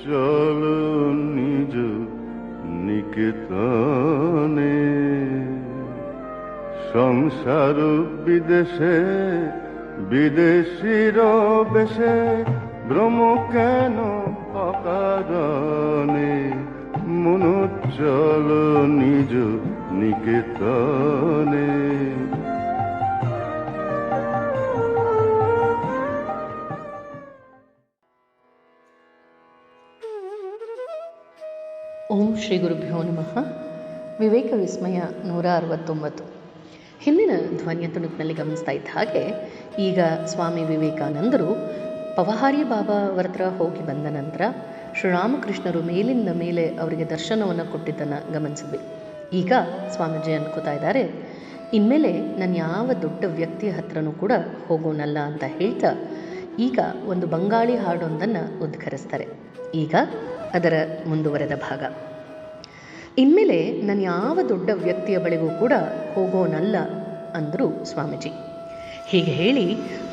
চলো নিজ নিকেতনে। সংসার বিদেশে বিদেশির বেশে ভ্রম কেন অকারণে। মনু চলো নিজ নিকেতনে। ಓಂ ಶ್ರೀ ಗುರುಭ್ಯೋ ನಮಃ. ವಿವೇಕ ವಿಸ್ಮಯ 169. ಹಿಂದಿನ ಧ್ವನಿಯ ತುಣುಕಿನಲ್ಲಿ ಗಮನಿಸ್ತಾ ಇದ್ದ ಹಾಗೆ ಈಗ ಸ್ವಾಮಿ ವಿವೇಕಾನಂದರು ಪವಹಾರಿ ಬಾಬಾ ಅವರ ಹತ್ರ ಹೋಗಿ ಬಂದ ನಂತರ ಶ್ರೀರಾಮಕೃಷ್ಣರು ಮೇಲಿಂದ ಮೇಲೆ ಅವರಿಗೆ ದರ್ಶನವನ್ನು ಕೊಟ್ಟಿದ್ದನ್ನು ಗಮನಿಸಿದ್ವಿ. ಈಗ ಸ್ವಾಮೀಜಿ ಅನ್ಕೋತಾ ಇದ್ದಾರೆ, ಇನ್ಮೇಲೆ ನಾನು ಯಾವ ದೊಡ್ಡ ವ್ಯಕ್ತಿಯ ಹತ್ರನೂ ಕೂಡ ಹೋಗೋನಲ್ಲ ಅಂತ ಹೇಳ್ತಾ ಈಗ ಒಂದು ಬಂಗಾಳಿ ಹಾಡೊಂದನ್ನು ಉದ್ಘರಿಸ್ತಾರೆ. ಈಗ ಅದರ ಮುಂದುವರೆದ ಭಾಗ. ಇನ್ಮೇಲೆ ನಾನು ಯಾವ ದೊಡ್ಡ ವ್ಯಕ್ತಿಯ ಬಳಿಗೂ ಕೂಡ ಹೋಗೋನಲ್ಲ ಅಂದರು ಸ್ವಾಮೀಜಿ. ಹೀಗೆ ಹೇಳಿ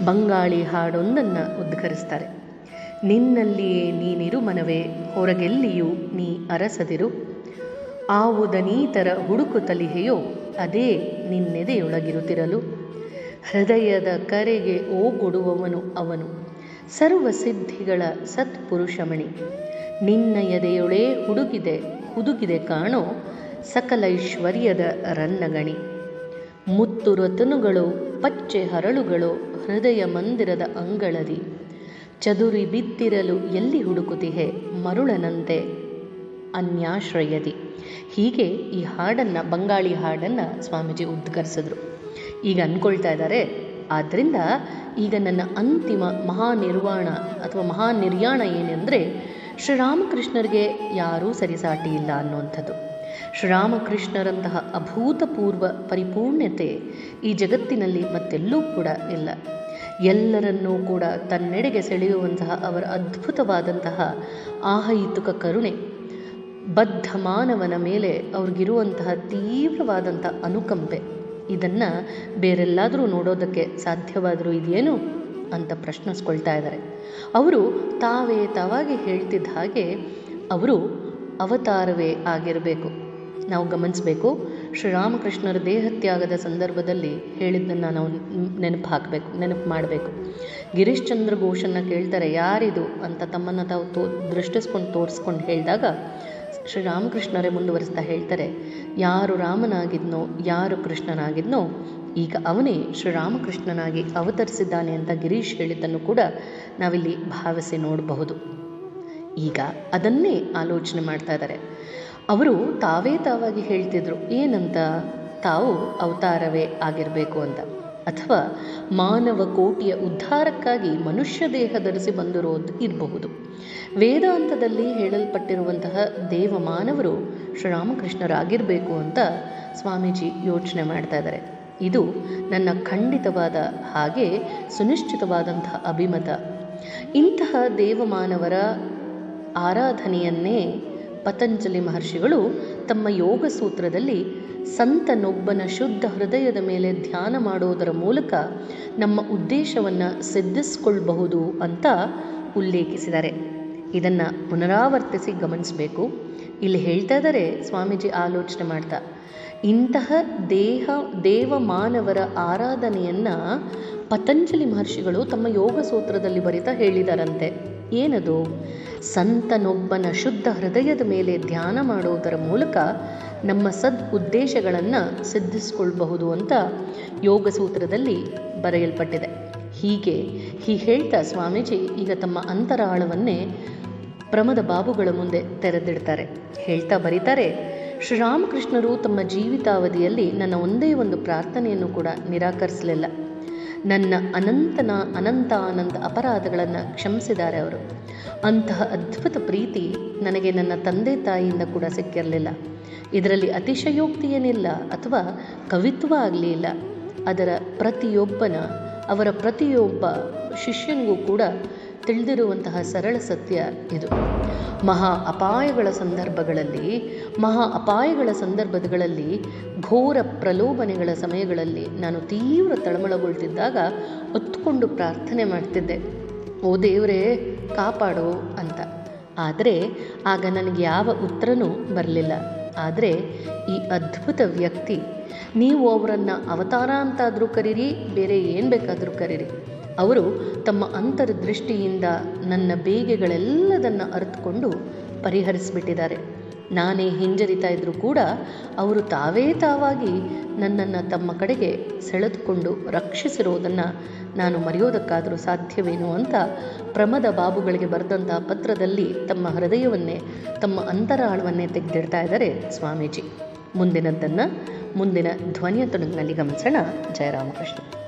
ಬಂಗಾಳಿ ಹಾಡೊಂದನ್ನು ಉದ್ಘರಿಸ್ತಾರೆ. ನಿನ್ನಲ್ಲಿಯೇ ನೀನಿರು ಮನವೇ, ಹೊರಗೆಲ್ಲಿಯೂ ನೀ ಅರಸದಿರು. ಆವುದನೀತರ ಹುಡುಕುತ್ತಲಿಹೆಯೋ ಅದೇ ನಿನ್ನೆದೆಯೊಳಗಿರುತ್ತಿರಲು. ಹೃದಯದ ಕರೆಗೆ ಓಗೊಡುವವನು ಅವನು, ಸರ್ವ ಸಿದ್ಧಿಗಳ ಸತ್ಪುರುಷಮಣಿ. ನಿನ್ನ ಎದೆಯೊಳೇ ಹುದುಗಿದೆ ಕಾಣೋ ಸಕಲೈಶ್ವರ್ಯದ ರನ್ನಗಣಿ. ಮುತ್ತು ರತನುಗಳು ಪಚ್ಚೆ ಹರಳುಗಳು ಹೃದಯ ಮಂದಿರದ ಅಂಗಳದಿ. ಚದುರಿ ಬಿದ್ದಿರಲು ಎಲ್ಲಿ ಹುಡುಕುತಿಹೆ ಮರುಳನಂತೆ ಅನ್ಯಾಶ್ರಯದಿ. ಹೀಗೆ ಈ ಹಾಡನ್ನು, ಬಂಗಾಳಿ ಹಾಡನ್ನು ಸ್ವಾಮೀಜಿ ಉದ್ಘರಿಸಿದ್ರು. ಈಗ ಅಂದ್ಕೊಳ್ತಾ ಇದ್ದಾರೆ, ಆದ್ದರಿಂದ ಈಗ ನನ್ನ ಅಂತಿಮ ಮಹಾನಿರ್ವಾಣ ಅಥವಾ ಮಹಾನಿರ್ಯಾಣ ಏನೆಂದರೆ ಶ್ರೀರಾಮಕೃಷ್ಣರಿಗೆ ಯಾರೂ ಸರಿಸಾಟಿ ಇಲ್ಲ ಅನ್ನುವಂಥದ್ದು. ಶ್ರೀರಾಮಕೃಷ್ಣರಂತಹ ಅಭೂತಪೂರ್ವ ಪರಿಪೂರ್ಣತೆ ಈ ಜಗತ್ತಿನಲ್ಲಿ ಮತ್ತೆಲ್ಲೂ ಕೂಡ ಇಲ್ಲ. ಎಲ್ಲರನ್ನೂ ಕೂಡ ತನ್ನೆಡೆಗೆ ಸೆಳೆಯುವಂತಹ ಅವರ ಅದ್ಭುತವಾದಂತಹ ಆಹೈತುಕ ಕರುಣೆ, ಬದ್ಧ ಮಾನವನ ಮೇಲೆ ಅವ್ರಿಗಿರುವಂತಹ ತೀವ್ರವಾದಂಥ ಅನುಕಂಪೆ, ಇದನ್ನು ಬೇರೆಲ್ಲಾದರೂ ನೋಡೋದಕ್ಕೆ ಸಾಧ್ಯವಾದರೂ ಇದೆಯೇನು ಅಂತ ಪ್ರಶ್ನಿಸ್ಕೊಳ್ತಾ ಇದ್ದಾರೆ. ಅವರು ತಾವಾಗಿ ಹೇಳ್ತಿದ್ದ ಹಾಗೆ ಅವರು ಅವತಾರವೇ ಆಗಿರಬೇಕು. ನಾವು ಗಮನಿಸಬೇಕು, ಶ್ರೀರಾಮಕೃಷ್ಣರ ದೇಹತ್ಯಾಗದ ಸಂದರ್ಭದಲ್ಲಿ ಹೇಳಿದ್ದನ್ನು ನಾವು ನೆನಪು ಮಾಡಬೇಕು. ಗಿರೀಶ್ ಚಂದ್ರ ಘೋಷನ್ನು ಕೇಳ್ತಾರೆ, ಯಾರಿದು ಅಂತ ತಮ್ಮನ್ನು ತಾವು ದೃಷ್ಟಿಸ್ಕೊಂಡು ತೋರಿಸ್ಕೊಂಡು ಹೇಳಿದಾಗ ಶ್ರೀರಾಮಕೃಷ್ಣರೇ ಮುಂದುವರಿಸ್ತಾ ಹೇಳ್ತಾರೆ, ಯಾರು ರಾಮನಾಗಿದ್ನೋ ಯಾರು ಕೃಷ್ಣನಾಗಿದ್ನೋ ಈಗ ಅವನೇ ಶ್ರೀರಾಮಕೃಷ್ಣನಾಗಿ ಅವತರಿಸಿದ್ದಾನೆ ಅಂತ ಗಿರೀಶ್ ಹೇಳಿದ್ದನ್ನು ಕೂಡ ನಾವಿಲ್ಲಿ ಭಾವಿಸಿ ನೋಡಬಹುದು. ಈಗ ಅದನ್ನೇ ಆಲೋಚನೆ ಮಾಡ್ತಾ ಇದ್ದಾರೆ. ಅವರು ತಾವಾಗಿ ಹೇಳ್ತಿದ್ರು ಏನಂತ, ತಾವು ಅವತಾರವೇ ಆಗಿರಬೇಕು ಅಂತ, ಅಥವಾ ಮಾನವ ಕೋಟಿಯ ಉದ್ಧಾರಕ್ಕಾಗಿ ಮನುಷ್ಯ ದೇಹ ಧರಿಸಿ ಬಂದಿರೋದು ಇರಬಹುದು. ವೇದಾಂತದಲ್ಲಿ ಹೇಳಲ್ಪಟ್ಟಿರುವಂತಹ ದೇವಮಾನವರು ಶ್ರೀರಾಮಕೃಷ್ಣರಾಗಿರಬೇಕು ಅಂತ ಸ್ವಾಮೀಜಿ ಯೋಚನೆ ಮಾಡ್ತಾ ಇದ್ದಾರೆ. ಇದು ನನ್ನ ಖಂಡಿತವಾದ ಹಾಗೆ ಸುನಿಶ್ಚಿತವಾದಂತಹ ಅಭಿಮತ. ಇಂತಹ ದೇವಮಾನವರ ಆರಾಧನೆಯನ್ನೇ ಪತಂಜಲಿ ಮಹರ್ಷಿಗಳು ತಮ್ಮ ಯೋಗ ಸೂತ್ರದಲ್ಲಿ ಸಂತನೊಬ್ಬನ ಶುದ್ಧ ಹೃದಯದ ಮೇಲೆ ಧ್ಯಾನ ಮಾಡೋದರ ಮೂಲಕ ನಮ್ಮ ಉದ್ದೇಶವನ್ನು ಸಿದ್ಧಿಸಿಕೊಳ್ಳಬಹುದು ಅಂತ ಉಲ್ಲೇಖಿಸಿದ್ದಾರೆ. ಇದನ್ನು ಪುನರಾವರ್ತಿಸಿ ಗಮನಿಸಬೇಕು. ಇಲ್ಲಿ ಹೇಳ್ತಾ ಇದ್ದಾರೆ ಸ್ವಾಮೀಜಿ ಆಲೋಚನೆ ಮಾಡ್ತಾ, ಇಂತಹ ದೇವಮಾನವರ ಆರಾಧನೆಯನ್ನು ಪತಂಜಲಿ ಮಹರ್ಷಿಗಳು ತಮ್ಮ ಯೋಗ ಸೂತ್ರದಲ್ಲಿ ಬರಿತಾ ಹೇಳಿದಾರಂತೆ. ಏನದು? ಸಂತನೊಬ್ಬನ ಶುದ್ಧ ಹೃದಯದ ಮೇಲೆ ಧ್ಯಾನ ಮಾಡೋದರ ಮೂಲಕ ನಮ್ಮ ಉದ್ದೇಶಗಳನ್ನು ಸಿದ್ಧಿಸಿಕೊಳ್ಳಬಹುದು ಅಂತ ಯೋಗ ಸೂತ್ರದಲ್ಲಿ ಬರೆಯಲ್ಪಟ್ಟಿದೆ. ಹೀಗೆ ಹೇಳ್ತಾ ಸ್ವಾಮೀಜಿ ಈಗ ತಮ್ಮ ಅಂತರಾಳವನ್ನೇ ಪ್ರಮದ ಬಾಬುಗಳ ಮುಂದೆ ತೆರೆದಿಡ್ತಾರೆ. ಹೇಳ್ತಾ ಬರೀತಾರೆ, ಶ್ರೀರಾಮಕೃಷ್ಣರು ತಮ್ಮ ಜೀವಿತಾವಧಿಯಲ್ಲಿ ನನ್ನ ಒಂದೇ ಒಂದು ಪ್ರಾರ್ಥನೆಯನ್ನು ಕೂಡ ನಿರಾಕರಿಸಲಿಲ್ಲ. ನನ್ನ ಅನಂತ ಅಪರಾಧಗಳನ್ನು ಕ್ಷಮಿಸಿದ್ದಾರೆ ಅವರು. ಅಂತಹ ಅದ್ಭುತ ಪ್ರೀತಿ ನನಗೆ ನನ್ನ ತಂದೆ ತಾಯಿಯಿಂದ ಕೂಡ ಸಿಕ್ಕಿರಲಿಲ್ಲ. ಇದರಲ್ಲಿ ಅತಿಶಯೋಕ್ತಿ ಏನಿಲ್ಲ ಅಥವಾ ಕವಿತ್ವ ಆಗಲಿಲ್ಲ. ಅವರ ಪ್ರತಿಯೊಬ್ಬ ಶಿಷ್ಯನಿಗೂ ಕೂಡ ತಿಳಿದಿರುವಂತಹ ಸರಳ ಸತ್ಯ ಇದು. ಮಹಾ ಅಪಾಯಗಳ ಸಂದರ್ಭಗಳಲ್ಲಿ ಘೋರ ಪ್ರಲೋಭನೆಗಳ ಸಮಯಗಳಲ್ಲಿ ನಾನು ತೀವ್ರ ತಳಮಳಗೊಳ್ತಿದ್ದಾಗ ಹೊತ್ತುಕೊಂಡು ಪ್ರಾರ್ಥನೆ ಮಾಡ್ತಿದ್ದೆ, ಓ ದೇವರೇ ಕಾಪಾಡು ಅಂತ. ಆದರೆ ಆಗ ನನಗೆ ಯಾವ ಉತ್ತರನೂ ಬರಲಿಲ್ಲ. ಆದರೆ ಈ ಅದ್ಭುತ ವ್ಯಕ್ತಿ, ನೀವು ಅವರನ್ನು ಅವತಾರ ಅಂತಾದರೂ ಕರೀರಿ, ಬೇರೆ ಏನು ಬೇಕಾದರೂ ಕರೀರಿ, ಅವರು ತಮ್ಮ ಅಂತರ್ದೃಷ್ಟಿಯಿಂದ ನನ್ನ ಬೇಗೆಗಳೆಲ್ಲದನ್ನು ಅರಿತುಕೊಂಡು ಪರಿಹರಿಸಿಬಿಟ್ಟಿದ್ದಾರೆ. ನಾನೇ ಹಿಂಜರಿತಾ ಇದ್ದರೂ ಕೂಡ ಅವರು ತಾವಾಗಿ ನನ್ನನ್ನು ತಮ್ಮ ಕಡೆಗೆ ಸೆಳೆದುಕೊಂಡು ರಕ್ಷಿಸಿರೋದನ್ನು ನಾನು ಮರೆಯೋದಕ್ಕಾದರೂ ಸಾಧ್ಯವೇನು ಅಂತ ಪ್ರಮದ ಬಾಬುಗಳಿಗೆ ಬರೆದಂತಹ ಪತ್ರದಲ್ಲಿ ತಮ್ಮ ಹೃದಯವನ್ನೇ, ತಮ್ಮ ಅಂತರಾಳವನ್ನೇ ತೆಗೆದಿಡ್ತಾ ಇದ್ದಾರೆ ಸ್ವಾಮೀಜಿ. ಮುಂದಿನ ಧ್ವನಿಯ ತುಣುಕಿನಲ್ಲಿ ಗಮನಿಸೋಣ. ಜಯರಾಮಕೃಷ್ಣ.